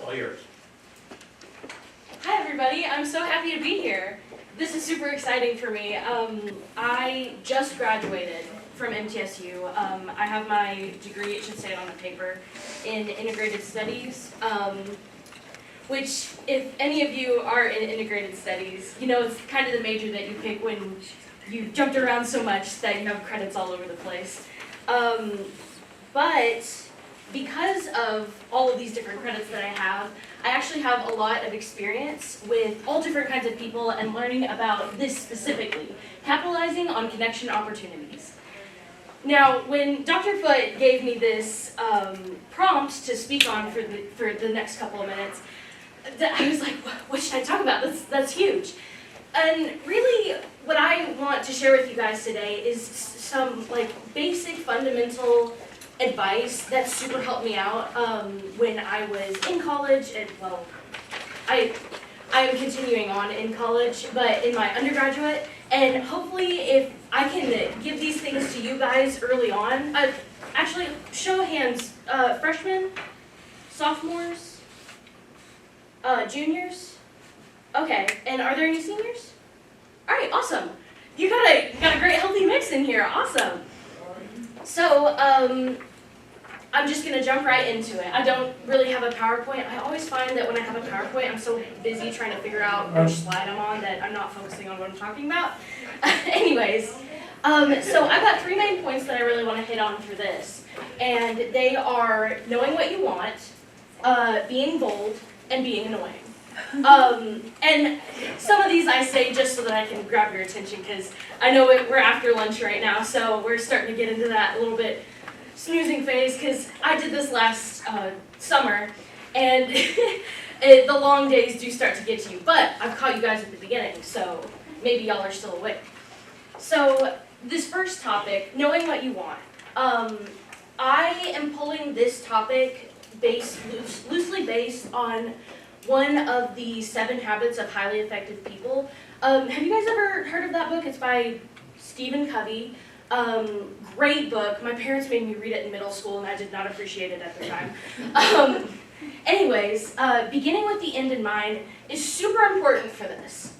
All yours. Hi everybody, I'm so happy to be here. This is super exciting for me. I just graduated from MTSU. I have my degree, it should say it on the paper, in integrated studies, which if any of you are in integrated studies, you know it's kind of the major that you pick when you jumped around so much that you have credits all over the place. But because of all of these different credits that I actually have a lot of experience with all different kinds of people and learning about this specifically, capitalizing on connection opportunities. Now, when Dr. Foote gave me this prompt to speak on for the next couple of minutes, I was like, what should I talk about? That's huge. And really, what I want to share with you guys today is some basic fundamental advice that super helped me out when I was in college, and well, I am continuing on in college, but in my undergraduate, and hopefully if I can give these things to you guys early on, actually, show of hands, freshmen, sophomores, juniors, okay, and are there any seniors? All right, awesome. You got a great healthy mix in here, awesome. So, I'm just going to jump right into it. I don't really have a PowerPoint. I always find that when I have a PowerPoint, I'm so busy trying to figure out which slide I'm on that I'm not focusing on what I'm talking about. Anyways, so I've got 3 main points that I really want to hit on for this. And they are knowing what you want, being bold, and being annoying. And some of these I say just so that I can grab your attention because I know we're after lunch right now, so we're starting to get into that a little bit snoozing phase because I did this last summer and the long days do start to get to you, but I've caught you guys at the beginning, so maybe y'all are still awake. So this first topic, knowing what you want. I am pulling this topic loosely based on one of the 7 habits of highly effective people. Have you guys ever heard of that book? It's by Stephen Covey. Great book. My parents made me read it in middle school and I did not appreciate it at the time. Anyways, beginning with the end in mind is super important for this.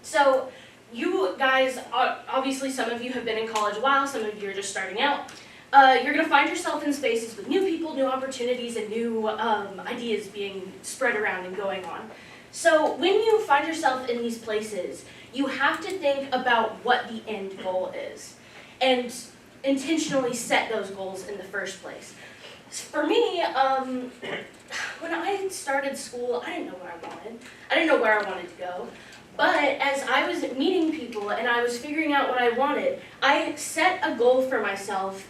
So you guys, obviously some of you have been in college a while, some of you are just starting out. You're going to find yourself in spaces with new people, new opportunities, and new ideas being spread around and going on. So when you find yourself in these places, you have to think about what the end goal is and intentionally set those goals in the first place. For me, when I started school, I didn't know what I wanted. I didn't know where I wanted to go. But as I was meeting people and I was figuring out what I wanted, I set a goal for myself.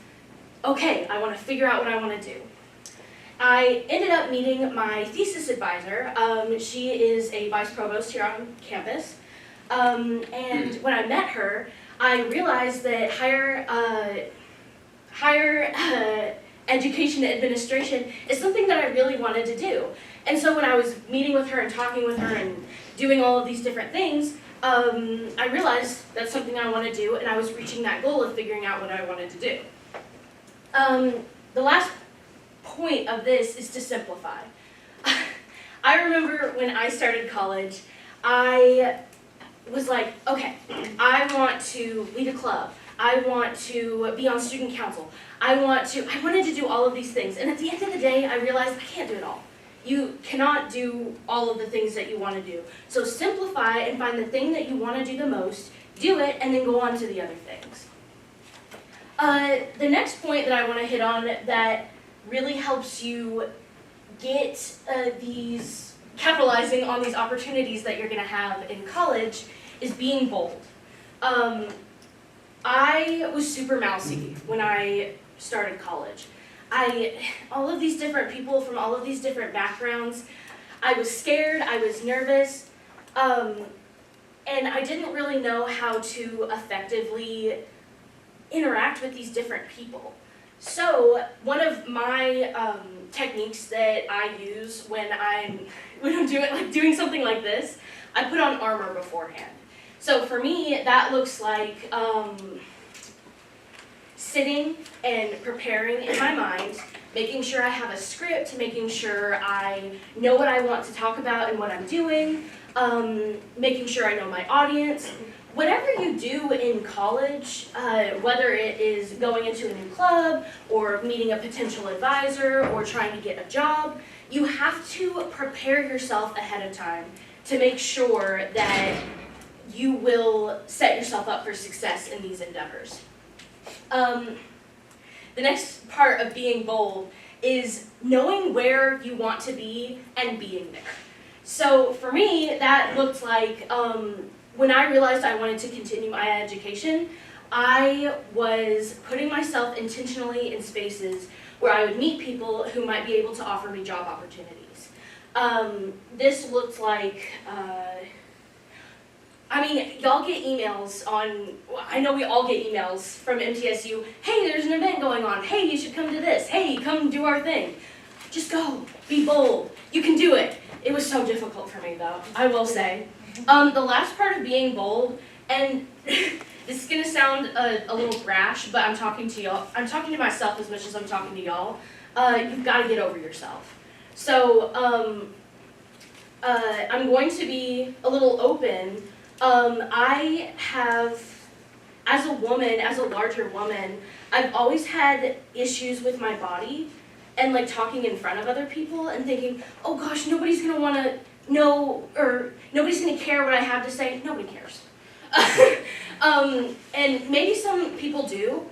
Okay, I want to figure out what I want to do. I ended up meeting my thesis advisor. She is a vice provost here on campus. And when I met her, I realized that higher education administration is something that I really wanted to do. And so when I was meeting with her and talking with her and doing all of these different things, I realized that's something I want to do, and I was reaching that goal of figuring out what I wanted to do. The last point of this is to simplify. I remember when I started college, I was like, okay, I want to lead a club. I want to be on student council. I wanted to do all of these things. And at the end of the day, I realized I can't do it all. You cannot do all of the things that you want to do. So simplify and find the thing that you want to do the most, do it, and then go on to the other things. The next point that I want to hit on that really helps you get capitalizing on these opportunities that you're going to have in college is being bold. I was super mousy when I started college. All of these different people from all of these different backgrounds, I was scared, I was nervous, and I didn't really know how to effectively interact with these different people. So one of my techniques that I use when I'm doing something like this, I put on armor beforehand. So for me, that looks like sitting and preparing in my mind making sure I have a script, making sure I know what I want to talk about and what I'm doing, making sure I know my audience. Whatever you do in college, whether it is going into a new club or meeting a potential advisor or trying to get a job, you have to prepare yourself ahead of time to make sure that you will set yourself up for success in these endeavors. The next part of being bold is knowing where you want to be and being there. So for me, that looked like when I realized I wanted to continue my education, I was putting myself intentionally in spaces where I would meet people who might be able to offer me job opportunities. This looked like, y'all get emails I know we all get emails from MTSU, hey, there's an event going on, hey, you should come to this, hey, come do our thing. Just go, be bold, you can do it. It was so difficult for me though, I will say. The last part of being bold, and this is gonna sound a little brash, but I'm talking to y'all. I'm talking to myself as much as I'm talking to y'all. You've got to get over yourself. So I'm going to be a little open. I have, as a woman, as a larger woman, I've always had issues with my body and like talking in front of other people and thinking, oh gosh, nobody's gonna want to know, or nobody's going to care what I have to say. Nobody cares. And maybe some people do.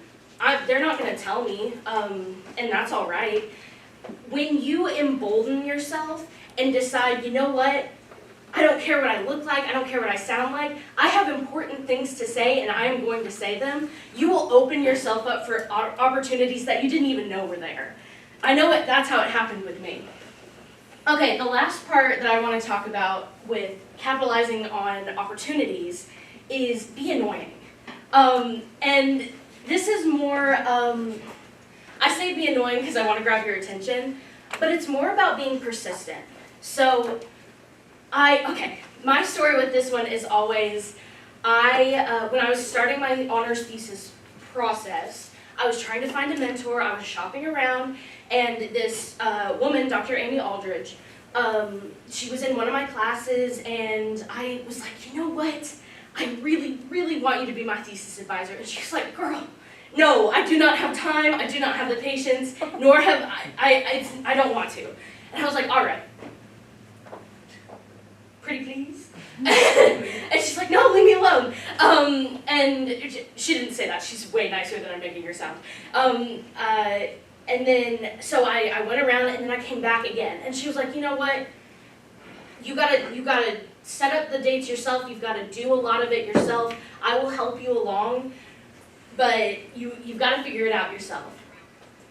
They're not going to tell me, and that's all right. When you embolden yourself and decide, you know what, I don't care what I look like, I don't care what I sound like, I have important things to say and I am going to say them, you will open yourself up for opportunities that you didn't even know were there. I know that's how it happened with me. Okay, the last part that I want to talk about with capitalizing on opportunities is be annoying. And this is more, I say be annoying because I want to grab your attention, but it's more about being persistent. So, my story with this one is always, when I was starting my honors thesis process, I was trying to find a mentor, I was shopping around, and this woman, Dr. Amy Aldridge, she was in one of my classes, and I was like, you know what? I really, really want you to be my thesis advisor. And she's like, girl, no, I do not have time, I do not have the patience, nor have I don't want to. And I was like, all right. Pretty please? And she's like, no, leave me alone. And she didn't say that. She's way nicer than I'm making her sound. And then, so I went around and then I came back again. And she was like, you know what? You gotta set up the dates yourself. You've got to do a lot of it yourself. I will help you along, but you've got to figure it out yourself.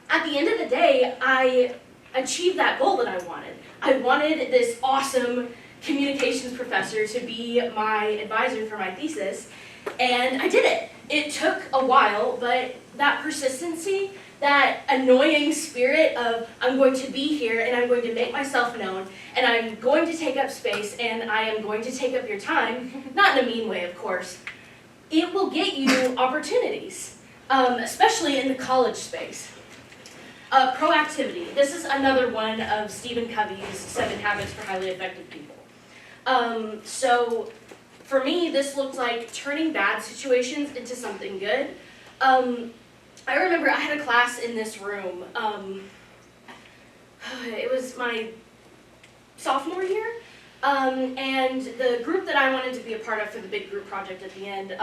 At the end of the day, I achieved that goal that I wanted. I wanted this awesome communications professor to be my advisor for my thesis, and I did it. It took a while, but that persistency, that annoying spirit of I'm going to be here and I'm going to make myself known and I'm going to take up space and I am going to take up your time, not in a mean way, of course, it will get you opportunities, especially in the college space. Proactivity. This is another one of Stephen Covey's 7 Habits for Highly Effective People. So for me, this looked like turning bad situations into something good. I remember I had a class in this room. It was my sophomore year, and the group that I wanted to be a part of for the big group project at the end,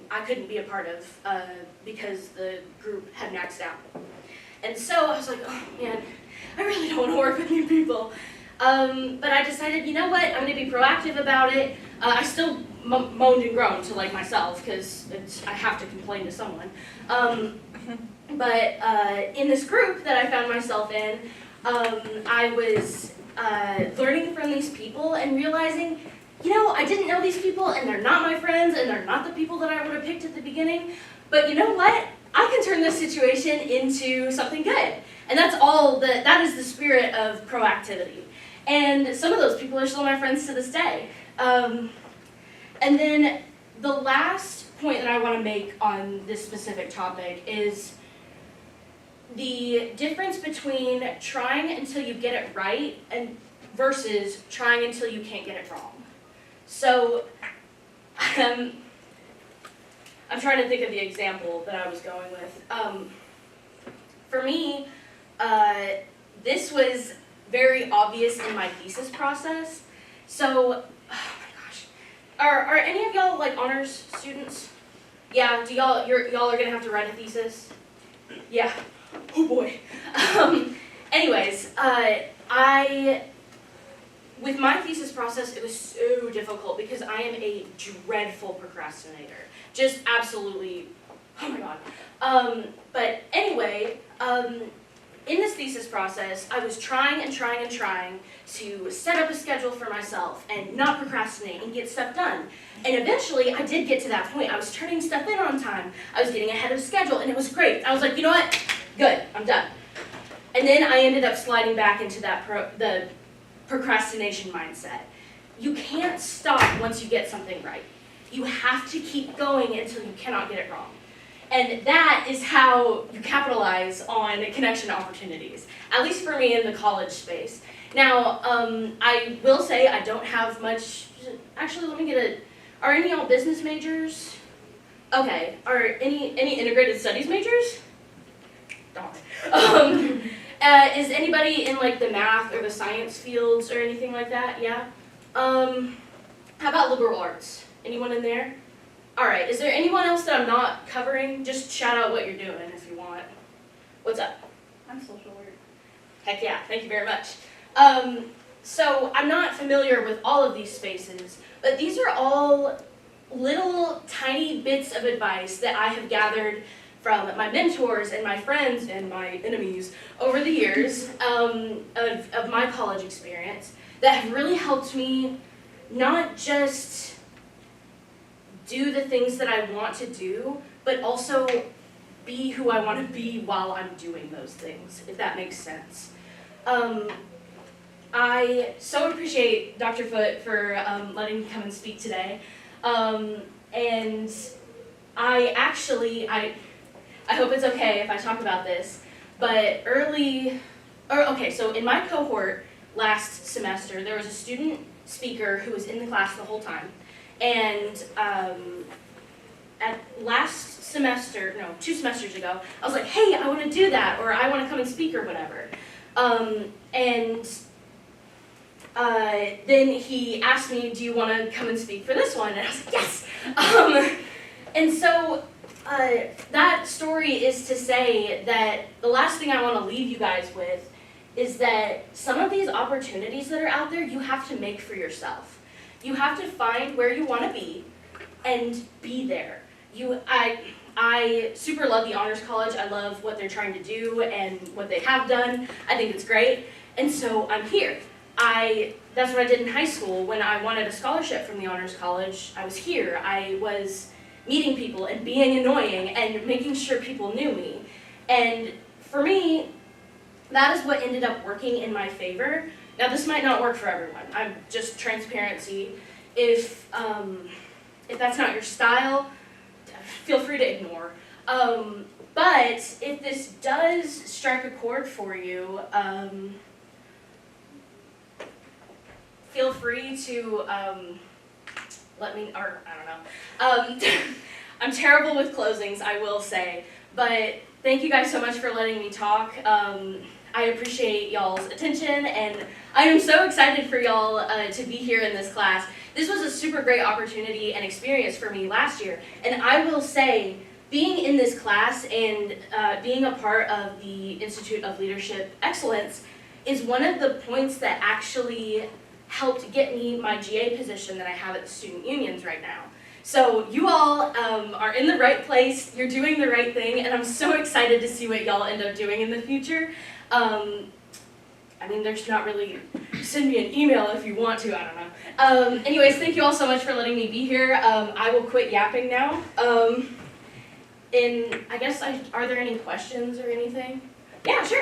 I couldn't be a part of because the group had maxed out. And so I was like, oh man, I really don't want to work with new people. But I decided, you know what, I'm going to be proactive about it. I still moaned and groaned to like myself because I have to complain to someone. But in this group that I found myself in, I was learning from these people and realizing, you know, I didn't know these people and they're not my friends and they're not the people that I would have picked at the beginning. But you know what? I can turn this situation into something good. And that's all, that is the spirit of proactivity. And some of those people are still my friends to this day. And then the last point that I want to make on this specific topic is the difference between trying until you get it right and versus trying until you can't get it wrong. So, I'm trying to think of the example that I was going with. For me, this was very obvious in my thesis process. So, oh my gosh, are any of y'all like honors students? Yeah, y'all are gonna have to write a thesis? Yeah. Oh boy. Anyways, with my thesis process, it was so difficult because I am a dreadful procrastinator. Just absolutely, oh my god. But anyway, in this thesis process, I was trying and trying and trying to set up a schedule for myself and not procrastinate and get stuff done. And eventually, I did get to that point. I was turning stuff in on time. I was getting ahead of schedule, and it was great. I was like, you know what? Good, I'm done. And then I ended up sliding back into the procrastination mindset. You can't stop once you get something right. You have to keep going until you cannot get it wrong. And that is how you capitalize on connection opportunities, at least for me in the college space. Now, I will say I don't have much, actually let me get a, are any of y'all business majors? Okay, are any integrated studies majors? Darn. Is anybody in like the math or the science fields or anything like that? Yeah? How about liberal arts? Anyone in there? Alright, is there anyone else that I'm not covering? Just shout out what you're doing if you want. What's up? I'm social work. Heck yeah, thank you very much. So I'm not familiar with all of these spaces, but these are all little tiny bits of advice that I have gathered from my mentors and my friends and my enemies over the years of my college experience that have really helped me not just do the things that I want to do, but also be who I want to be while I'm doing those things, if that makes sense. I so appreciate Dr. Foote for letting me come and speak today. And I hope it's okay if I talk about this, but so in my cohort last semester, there was a student speaker who was in the class the whole time. And at last semester, no, 2 semesters ago, I was like, hey, I want to do that, or I want to come and speak, or whatever. Then he asked me, do you want to come and speak for this one? And I was like, yes! And so that story is to say that the last thing I want to leave you guys with is that some of these opportunities that are out there, you have to make for yourself. You have to find where you want to be and be there. I super love the Honors College. I love what they're trying to do and what they have done. I think it's great. And so I'm here. That's what I did in high school. When I wanted a scholarship from the Honors College, I was here. I was meeting people and being annoying and making sure people knew me. And for me, that is what ended up working in my favor. Now, this might not work for everyone. I'm just transparency. If that's not your style, feel free to ignore. But if this does strike a chord for you, feel free to let me, or I don't know. I'm terrible with closings, I will say. But thank you guys so much for letting me talk. I appreciate y'all's attention, and I am so excited for y'all to be here in this class. This was a super great opportunity and experience for me last year, and I will say, being in this class and being a part of the Institute of Leadership Excellence is one of the points that actually helped get me my GA position that I have at the student unions right now. So you all are in the right place, you're doing the right thing, and I'm so excited to see what y'all end up doing in the future. I mean, there's not really, send me an email if you want to, I don't know. Anyways, thank you all so much for letting me be here. I will quit yapping now. And I guess, are there any questions or anything? Yeah, sure.